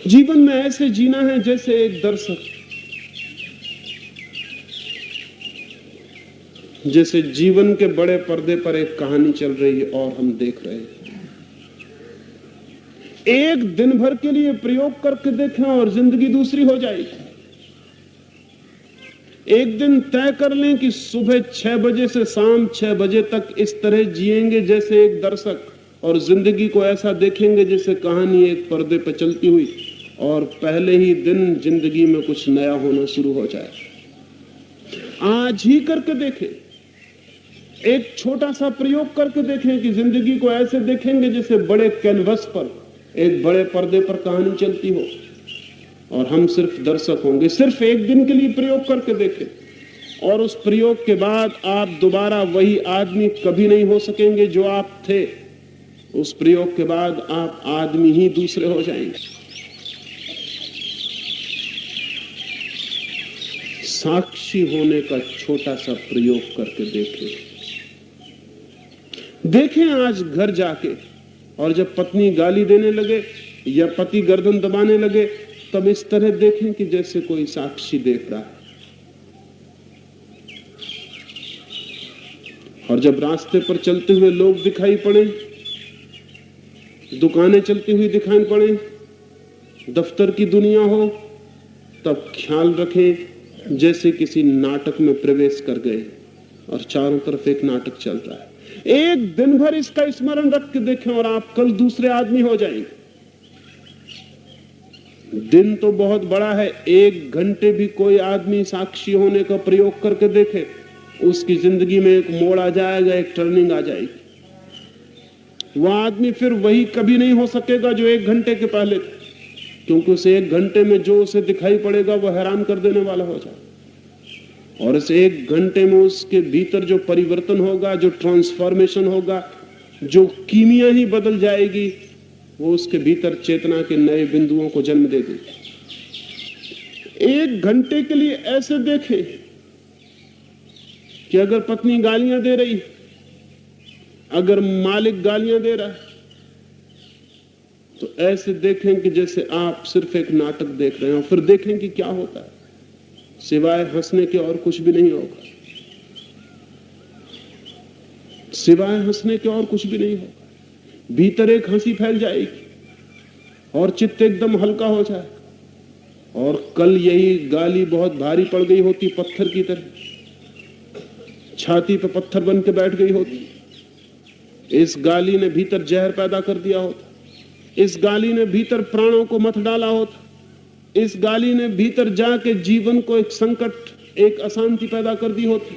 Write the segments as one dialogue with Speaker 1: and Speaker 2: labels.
Speaker 1: जीवन में ऐसे जीना है जैसे एक दर्शक, जैसे जीवन के बड़े पर्दे पर एक कहानी चल रही है और हम देख रहे हैं। एक दिन भर के लिए प्रयोग करके देखें और जिंदगी दूसरी हो जाएगी। एक दिन तय कर लें कि सुबह 6 बजे से शाम 6 बजे तक इस तरह जिएंगे जैसे एक दर्शक, और जिंदगी को ऐसा देखेंगे जैसे कहानी एक पर्दे पर चलती हुई, और पहले ही दिन जिंदगी में कुछ नया होना शुरू हो जाए। आज ही करके देखें, एक छोटा सा प्रयोग करके देखें कि जिंदगी को ऐसे देखेंगे जैसे बड़े कैनवस पर, एक बड़े पर्दे पर कहानी चलती हो और हम सिर्फ दर्शक होंगे। सिर्फ एक दिन के लिए प्रयोग करके देखें, और उस प्रयोग के बाद आप दोबारा वही आदमी कभी नहीं हो सकेंगे जो आप थे। उस प्रयोग के बाद आप आदमी ही दूसरे हो जाएंगे। साक्षी होने का छोटा सा प्रयोग करके देखें आज घर जाके, और जब पत्नी गाली देने लगे या पति गर्दन दबाने लगे तब इस तरह देखें कि जैसे कोई साक्षी देख रहा है। और जब रास्ते पर चलते हुए लोग दिखाई पड़े, दुकानें चलती हुई दिखाई पड़े, दफ्तर की दुनिया हो, तब ख्याल रखें जैसे किसी नाटक में प्रवेश कर गए और चारों तरफ एक नाटक चल रहा है। एक दिन भर इसका स्मरण रख के देखें और आप कल दूसरे आदमी हो जाएंगे। दिन तो बहुत बड़ा है, 1 घंटे भी कोई आदमी साक्षी होने का प्रयोग करके देखे, उसकी जिंदगी में एक मोड़ आ जाएगा, एक टर्निंग आ जाएगी। वह आदमी फिर वही कभी नहीं हो सकेगा जो 1 घंटे के पहले थे, क्योंकि उसे 1 घंटे में जो उसे दिखाई पड़ेगा वह हैरान कर देने वाला हो जाए। और इस 1 घंटे में उसके भीतर जो परिवर्तन होगा, जो ट्रांसफॉर्मेशन होगा, जो कीमिया ही बदल जाएगी, वो उसके भीतर चेतना के नए बिंदुओं को जन्म दे देगी। 1 घंटे के लिए ऐसे देखें कि अगर पत्नी गालियां दे रही, अगर मालिक गालियां दे रहा है, तो ऐसे देखें कि जैसे आप सिर्फ एक नाटक देख रहे हैं, और फिर देखें कि क्या होता है। सिवाय हंसने के और कुछ भी नहीं होगा, सिवाय हंसने के और कुछ भी नहीं होगा। भीतर एक हंसी फैल जाएगी और चित्त एकदम हल्का हो जाए। और कल यही गाली बहुत भारी पड़ गई होती, पत्थर की तरह छाती पे पत्थर बन के बैठ गई होती। इस गाली ने भीतर जहर पैदा कर दिया होता, इस गाली ने भीतर प्राणों को मत डाला होता, इस गाली ने भीतर जाके जीवन को एक संकट, एक अशांति पैदा कर दी होती।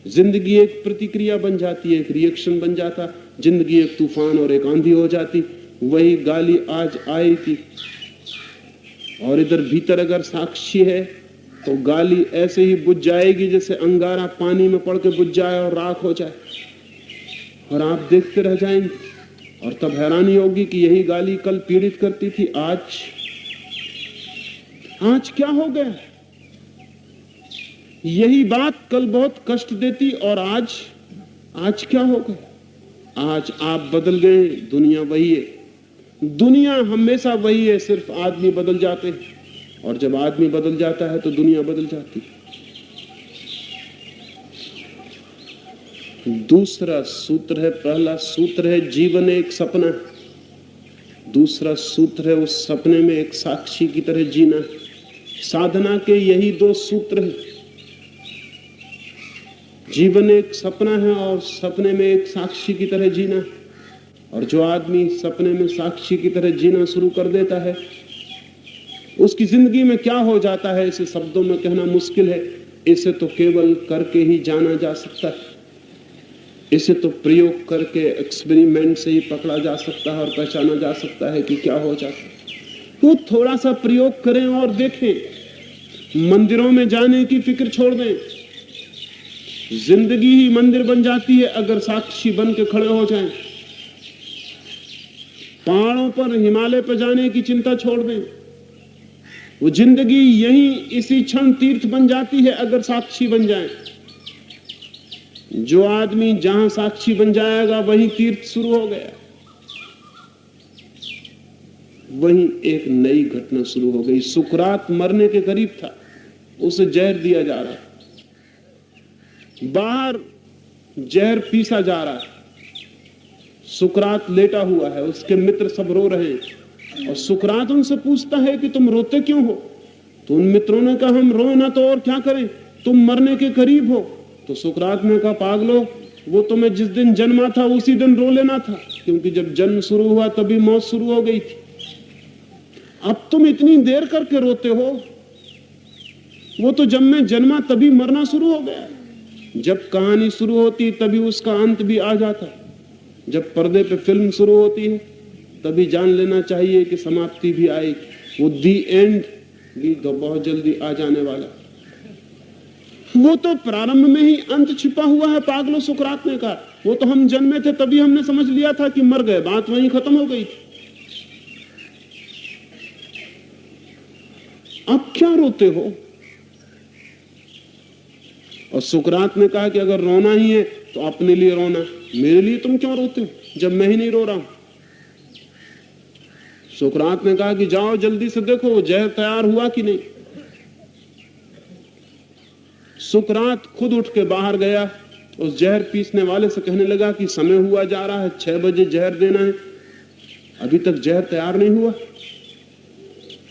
Speaker 1: जिंदगी एक प्रतिक्रिया बन जाती है, एक रिएक्शन बन जाता, जिंदगी एक तूफान और एक आंधी हो जाती। वही गाली आज आई थी, और इधर भीतर अगर साक्षी है तो गाली ऐसे ही बुझ जाएगी जैसे अंगारा पानी में पड़ के बुझ जाए और राख हो जाए, और आप देखते रह जाएंगे। और तब हैरानी होगी कि यही गाली कल पीड़ित करती थी, आज क्या हो गया। यही बात कल बहुत कष्ट देती, और आज क्या हो गया। आज आप बदल गए, दुनिया वही है। दुनिया हमेशा वही है, सिर्फ आदमी बदल जाते हैं, और जब आदमी बदल जाता है तो दुनिया बदल जाती है। दूसरा सूत्र है, पहला सूत्र है जीवन एक सपना, दूसरा सूत्र है उस सपने में एक साक्षी की तरह जीना। साधना के यही 2 सूत्र हैं। जीवन एक सपना है और सपने में एक साक्षी की तरह जीना। और जो आदमी सपने में साक्षी की तरह जीना शुरू कर देता है, उसकी जिंदगी में क्या हो जाता है इसे शब्दों में कहना मुश्किल है। इसे तो केवल करके ही जाना जा सकता है, इसे तो प्रयोग करके, एक्सपेरिमेंट से ही पकड़ा जा सकता है और पहचाना जा सकता है कि क्या हो जाता है। तो थोड़ा सा प्रयोग करें और देखें। मंदिरों में जाने की फिक्र छोड़ दें, जिंदगी ही मंदिर बन जाती है अगर साक्षी बन के खड़े हो जाएं। पहाड़ों पर, हिमालय पर जाने की चिंता छोड़ दें, वो जिंदगी यहीं इसी क्षण तीर्थ बन जाती है अगर साक्षी बन जाए। जो आदमी जहां साक्षी बन जाएगा वहीं तीर्थ शुरू हो गया। वहीं एक नई घटना शुरू हो गई। सुकरात मरने के करीब था, उसे जहर दिया जा रहा है, बाहर जहर पीसा जा रहा है, सुकरात लेटा हुआ है, उसके मित्र सब रो रहे हैं और सुकरात उनसे पूछता है कि तुम रोते क्यों हो? तो उन मित्रों ने कहा हम रोए ना तो और क्या करें, तुम मरने के करीब हो। तो सुकरात ने कहा पागलो, वो तो मैं जिस दिन जन्मा था उसी दिन रो लेना था, क्योंकि जब जन्म शुरू हुआ तभी मौत शुरू हो गई थी। अब तुम इतनी देर करके रोते हो, वो तो जब मैं जन्मा तभी मरना शुरू हो गया। जब कहानी शुरू होती तभी उसका अंत भी आ जाता। जब पर्दे पे फिल्म शुरू होती है तभी जान लेना चाहिए कि समाप्ति भी आएगी। वो दी एंड भी तो बहुत जल्दी आ जाने वाला। वो तो प्रारंभ में ही अंत छिपा हुआ है पागलो, सुकरात ने कहा। वो तो हम जन्मे थे तभी हमने समझ लिया था कि मर गए, बात वहीं खत्म हो गई थी। अब क्या रोते हो? और सुकरात ने कहा कि अगर रोना ही है तो अपने लिए रोना, मेरे लिए तुम क्यों रोते हो जब मैं ही नहीं रो रहा हूं? सुकरात ने कहा कि जाओ जल्दी से देखो वो जहर तैयार हुआ कि नहीं। सुकरात खुद उठ के बाहर गया, उस जहर पीसने वाले से कहने लगा कि समय हुआ जा रहा है, 6 बजे जहर देना है, अभी तक जहर तैयार नहीं हुआ।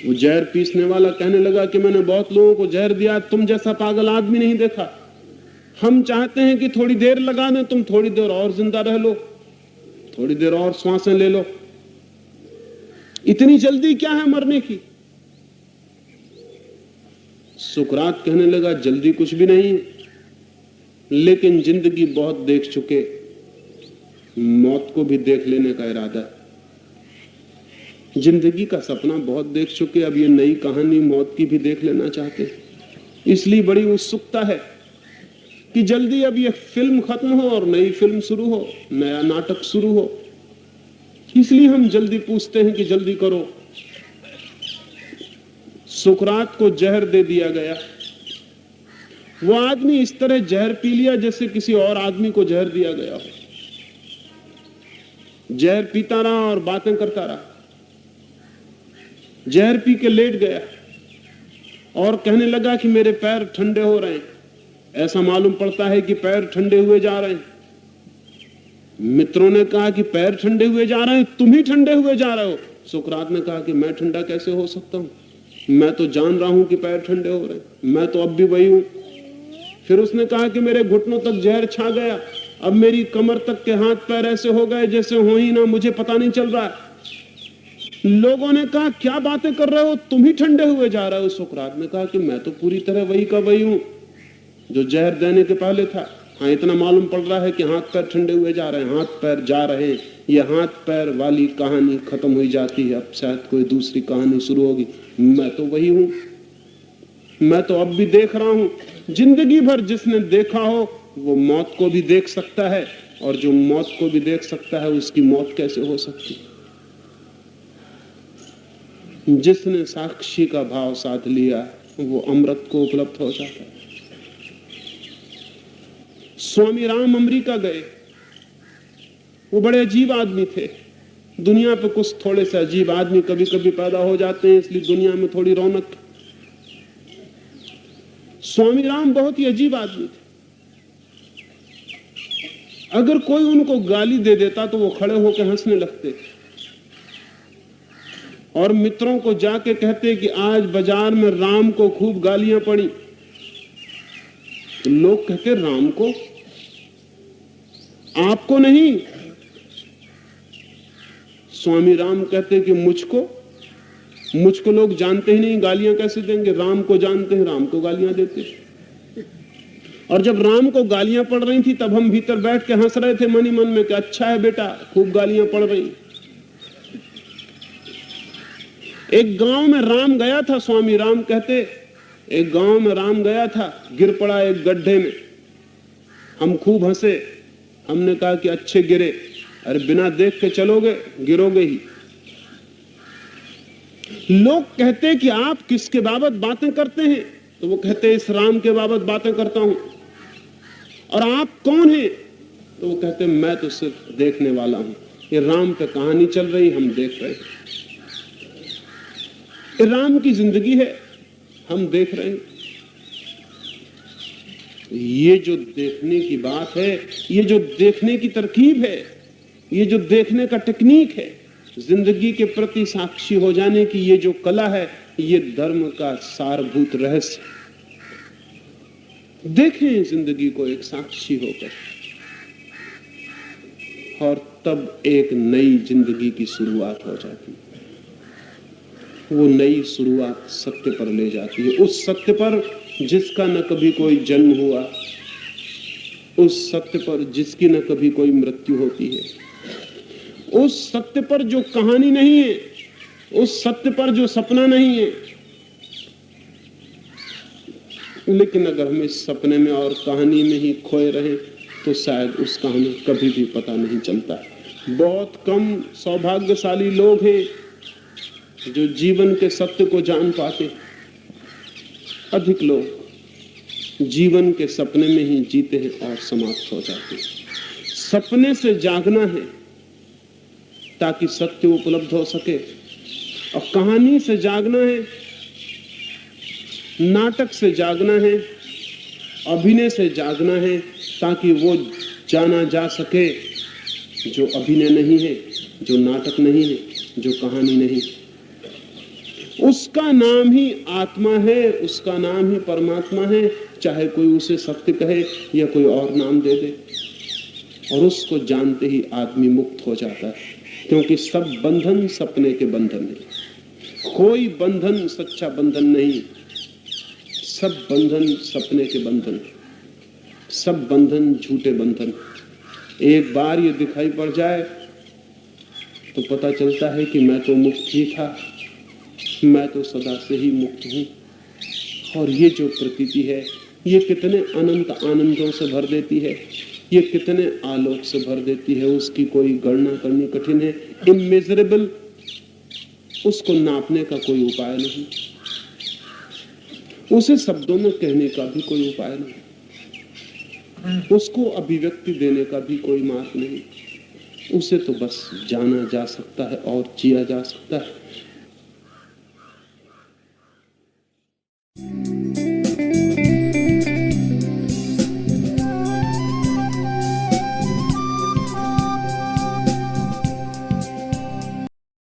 Speaker 1: वो जहर पीसने वाला कहने लगा कि मैंने बहुत लोगों को जहर दिया, तुम जैसा पागल आदमी नहीं देखा। हम चाहते हैं कि थोड़ी देर लगा दें, तुम थोड़ी देर और जिंदा रह लो, थोड़ी देर और श्वासें ले लो, इतनी जल्दी क्या है मरने की? सुकरात कहने लगा जल्दी कुछ भी नहीं, लेकिन जिंदगी बहुत देख चुके, मौत को भी देख लेने का इरादा है। जिंदगी का सपना बहुत देख चुके, अब ये नई कहानी मौत की भी देख लेना चाहते। इसलिए बड़ी उत्सुकता है कि जल्दी अब ये फिल्म खत्म हो और नई फिल्म शुरू हो, नया नाटक शुरू हो। इसलिए हम जल्दी पूछते हैं कि जल्दी करो। सुकरात को जहर दे दिया गया। वो आदमी इस तरह जहर पी लिया जैसे किसी और आदमी को जहर दिया गया हो। जहर पीता रहा और बातें करता रहा। जहर पी के लेट गया और कहने लगा कि मेरे पैर ठंडे हो रहे हैं, ऐसा मालूम पड़ता है कि पैर ठंडे हुए जा रहे हैं। मित्रों ने कहा कि पैर ठंडे हुए जा रहे हैं, तुम ही ठंडे हुए जा रहे हो। सुकरात ने कहा कि मैं ठंडा कैसे हो सकता हूं, मैं तो जान रहा हूं कि पैर ठंडे हो रहे हैं, मैं तो अब भी वही हूं। फिर उसने कहा कि मेरे घुटनों तक जहर छा गया, अब मेरी कमर तक के हाथ पैर ऐसे हो गए जैसे हो ही ना, मुझे पता नहीं चल रहा है। लोगों ने कहा क्या बातें कर रहे हो, तुम ही ठंडे हुए जा रहे हो। सुकरात ने कहा कि मैं तो पूरी तरह वही का वही हूं जो जहर देने के पहले था। हाँ, इतना मालूम पड़ रहा है कि हाथ पैर ठंडे हुए जा रहे हैं, हाथ पैर जा रहे हैं। ये हाथ पैर वाली कहानी खत्म हुई जाती है, अब शायद कोई दूसरी कहानी शुरू होगी। मैं तो वही हूं, मैं तो अब भी देख रहा हूं। जिंदगी भर जिसने देखा हो वो मौत को भी देख सकता है, और जो मौत को भी देख सकता है उसकी मौत कैसे हो सकती? जिसने साक्षी का भाव साध लिया वो अमृत को उपलब्ध हो जाता है। स्वामी राम अमेरिका गए, वो बड़े अजीब आदमी थे। दुनिया पे कुछ थोड़े से अजीब आदमी कभी कभी पैदा हो जाते हैं, इसलिए दुनिया में थोड़ी रौनक। स्वामी राम बहुत ही अजीब आदमी थे। अगर कोई उनको गाली दे देता तो वो खड़े होकर हंसने लगते और मित्रों को जाके कहते कि आज बाजार में राम को खूब गालियां पड़ी। तो लोग कहते राम को, आपको नहीं। स्वामी राम कहते कि मुझको लोग जानते ही नहीं, गालियां कैसे देंगे? राम को जानते हैं, राम को गालियां देते। और जब राम को गालियां पड़ रही थी तब हम भीतर बैठ के हंस रहे थे मन ही मन में कि अच्छा है बेटा, खूब गालियां पड़ रही। एक गांव में राम गया था, स्वामी राम कहते एक गांव में राम गया था, गिर पड़ा एक गड्ढे में। हम खूब हंसे, हमने कहा कि अच्छे गिरे, अरे बिना देख के चलोगे गिरोगे ही। लोग कहते कि आप किसके बाबत बातें करते हैं? तो वो कहते इस राम के बाबत बातें करता हूं। और आप कौन हैं? तो वो कहते मैं तो सिर्फ देखने वाला हूं, ये राम पे कहानी चल रही, हम देख रहे हैं। राम की जिंदगी है, हम देख रहे हैं। ये जो देखने की बात है, ये जो देखने की तरकीब है, ये जो देखने का टेक्निक है, जिंदगी के प्रति साक्षी हो जाने की ये जो कला है, ये धर्म का सारभूत रहस्य। देखें जिंदगी को एक साक्षी होकर, और तब एक नई जिंदगी की शुरुआत हो जाती है। वो नई शुरुआत सत्य पर ले जाती है, उस सत्य पर जिसका न कभी कोई जन्म हुआ, उस सत्य पर जिसकी न कभी कोई मृत्यु होती है, उस सत्य पर जो कहानी नहीं है, उस सत्य पर जो सपना नहीं है। लेकिन अगर हम इस सपने में और कहानी में ही खोए रहे तो शायद उसका हमें कभी भी पता नहीं चलता। बहुत कम सौभाग्यशाली लोग हैं जो जीवन के सत्य को जान पाते। अधिक लोग जीवन के सपने में ही जीते हैं और समाप्त हो जाते हैं। सपने से जागना है ताकि सत्य उपलब्ध हो सके, और कहानी से जागना है, नाटक से जागना है, अभिनय से जागना है, ताकि वो जाना जा सके जो अभिनय नहीं है, जो नाटक नहीं है, जो कहानी नहीं। उसका नाम ही आत्मा है, उसका नाम ही परमात्मा है, चाहे कोई उसे सत्य कहे या कोई और नाम दे दे। और उसको जानते ही आदमी मुक्त हो जाता है, क्योंकि सब बंधन सपने के बंधन है। कोई बंधन सच्चा बंधन नहीं, सब बंधन सपने के बंधन, सब बंधन झूठे बंधन। एक बार ये दिखाई पड़ जाए तो पता चलता है कि मैं तो मुक्त ही था, मैं तो सदा से ही मुक्त हूं। और ये जो प्रतीति है, ये कितने अनंत आनंदों से भर देती है, ये कितने आलोक से भर देती है, उसकी कोई गणना करनी कठिन है। इमेजरेबल, उसको नापने का कोई उपाय नहीं, उसे शब्दों में कहने का भी कोई उपाय नहीं, उसको अभिव्यक्ति देने का भी कोई मार्ग नहीं। उसे तो बस जाना जा सकता है और जिया जा सकता है।